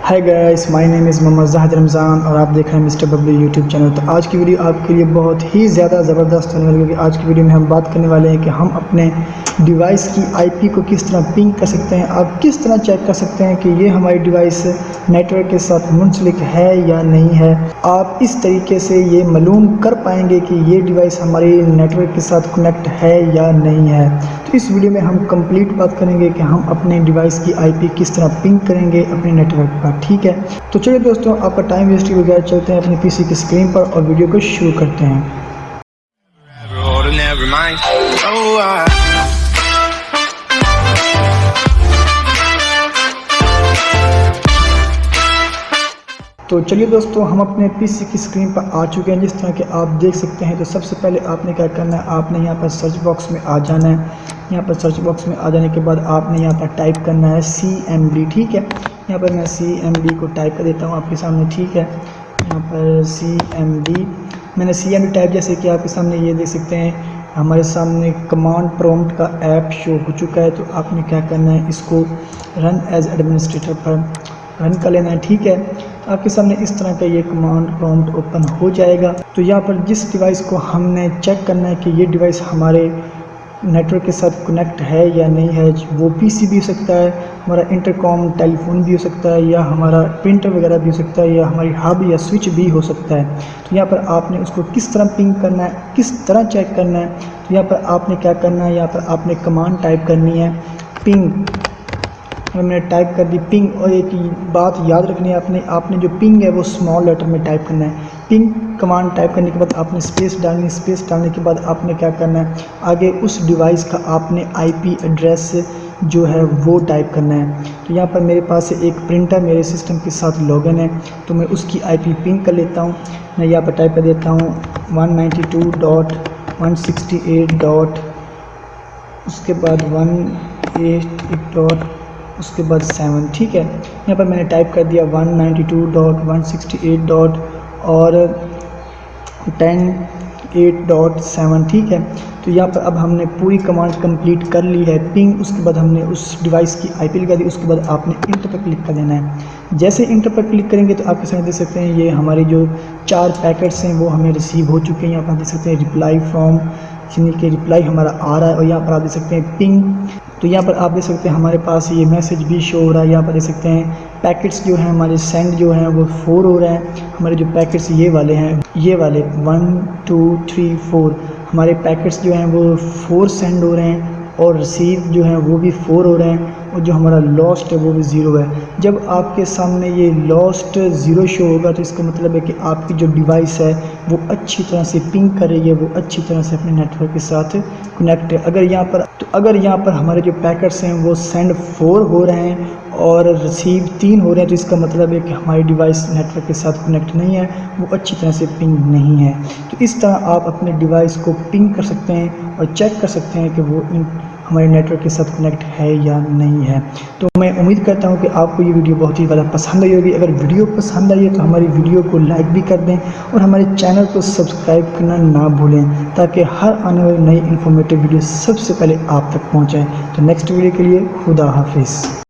Hi guys, my name is Mohammad Zahid Ramzan और आप देख रहे हैं मिस्टर बबलू यूट्यूब चैनल। तो आज की वीडियो आपके लिए बहुत ही ज़्यादा ज़बरदस्त होने वाली है, क्योंकि आज की वीडियो में हम बात करने वाले हैं कि हम अपने डिवाइस की आईपी को किस तरह पिंग कर सकते हैं। आप किस तरह चेक कर सकते हैं कि ये हमारी डिवाइस नेटवर्क के साथ मुंसलिक है या नहीं है। आप इस तरीके से ये मालूम कर पाएंगे कि ये डिवाइस हमारी नेटवर्क के साथ कनेक्ट है या नहीं है। तो इस वीडियो में हम कंप्लीट बात करेंगे कि हम अपने डिवाइस की आईपी किस तरह पिंग करेंगे अपने नेटवर्क पर। ठीक है, तो चलिए दोस्तों, आपका टाइम वेस्ट के बगैर चलते हैं अपने पीसी की स्क्रीन पर और वीडियो को शुरू करते हैं। तो चलिए दोस्तों, हम अपने पीसी की स्क्रीन पर आ चुके हैं, जिस तरह के आप देख सकते हैं। तो सबसे पहले आपने क्या करना है, आपने यहाँ पर सर्च बॉक्स में आ जाना है। यहाँ पर सर्च बॉक्स में आ जाने के बाद आपने यहाँ पर टाइप करना है CMD। ठीक है, यहाँ पर मैं CMD को टाइप कर देता हूँ आपके सामने। ठीक है, यहाँ पर CMD मैंने CMD टाइप जैसे कि आपके सामने ये देख सकते हैं, हमारे सामने कमांड प्रॉम्प्ट का ऐप शो हो चुका है। तो आपने क्या करना है, इसको रन एज एडमिनिस्ट्रेटर पर रन कर लेना है। ठीक है, आपके सामने इस तरह का ये कमांड प्रॉम्प्ट ओपन हो जाएगा। तो यहाँ पर जिस डिवाइस को हमने चेक करना है कि ये डिवाइस हमारे नेटवर्क के साथ कनेक्ट है या नहीं है, वो पीसी भी हो सकता है, हमारा इंटरकॉम टेलीफोन भी हो सकता है, या हमारा प्रिंटर वगैरह भी हो सकता है, या हमारी हब या स्विच भी हो सकता है। तो यहाँ पर आपने उसको किस तरह पिंग करना है, किस तरह चेक करना है। तो यहाँ पर आपने क्या करना है, यहाँ पर आपने कमांड टाइप करनी है पिंग। मैंने टाइप कर दी पिंग, और एक बात याद रखनी है, आपने जो पिंग है वो स्मॉल लेटर में टाइप करना है। पिंग कमांड टाइप करने के बाद आपने स्पेस डालनी है। स्पेस डालने के बाद आपने क्या करना है, आगे उस डिवाइस का आपने आईपी एड्रेस जो है वो टाइप करना है। तो यहाँ पर मेरे पास एक प्रिंटर मेरे सिस्टम के साथ लॉगिन है, तो मैं उसकी आईपी पिंग कर लेता हूँ। मैं यहाँ पर टाइप कर देता हूँ 192.168. उसके बाद 188. उसके बाद 7। ठीक है, यहाँ पर मैंने टाइप कर दिया 192.168. और 10.8.7। ठीक है, तो यहाँ पर अब हमने पूरी कमांड कंप्लीट कर ली है पिंग। उसके बाद हमने उस डिवाइस की आईपी लगा दी। उसके बाद आपने इंटर पर क्लिक कर देना है। जैसे इंटर पर क्लिक करेंगे तो आपके सामने देख सकते हैं ये हमारे जो 4 पैकेट्स हैं वो हमें रिसीव हो चुके हैं। यहाँ पर देख सकते हैं रिप्लाई फ्रॉम, यानी कि रिप्लाई हमारा आ रहा है। और यहाँ पर आप देख सकते हैं पिंग। तो यहाँ पर आप देख सकते हैं हमारे पास ये मैसेज भी शो हो रहा है। यहाँ पर देख सकते हैं पैकेट्स जो हैं हमारे सेंड जो हैं वो 4 हो रहे हैं। हमारे जो पैकेट्स ये वाले हैं, ये वाले 1 2 3 4 हमारे पैकेट्स जो हैं वो 4 सेंड हो रहे हैं, और रिसीव जो हैं वो भी 4 हो रहे हैं, और जो हमारा लॉस्ट है वो भी 0 है। जब आपके सामने ये लॉस्ट 0 शो होगा तो इसका मतलब है कि आपकी जो डिवाइस है वो अच्छी तरह से पिंग कर रही है, वो अच्छी तरह से अपने नेटवर्क के साथ कनेक्ट है। अगर यहाँ पर हमारे जो पैकेट्स हैं वो सेंड 4 हो रहे हैं और रिसीव 3 हो रहे हैं, तो इसका मतलब है कि हमारी डिवाइस नेटवर्क के साथ कनेक्ट नहीं है, वो अच्छी तरह से पिंग नहीं है। तो इस तरह आप अपने डिवाइस को पिंग कर सकते हैं और चेक कर सकते हैं कि वो हमारे नेटवर्क के साथ कनेक्ट है या नहीं है। तो मैं उम्मीद करता हूं कि आपको ये वीडियो बहुत ही ज़्यादा पसंद आई होगी। अगर वीडियो पसंद आई है तो हमारी वीडियो को लाइक भी कर दें और हमारे चैनल को सब्सक्राइब करना ना भूलें, ताकि हर आने वाली नई इन्फॉर्मेटिव वीडियो सबसे पहले आप तक पहुँचाएँ। तो नेक्स्ट वीडियो के लिए खुदा हाफिज़।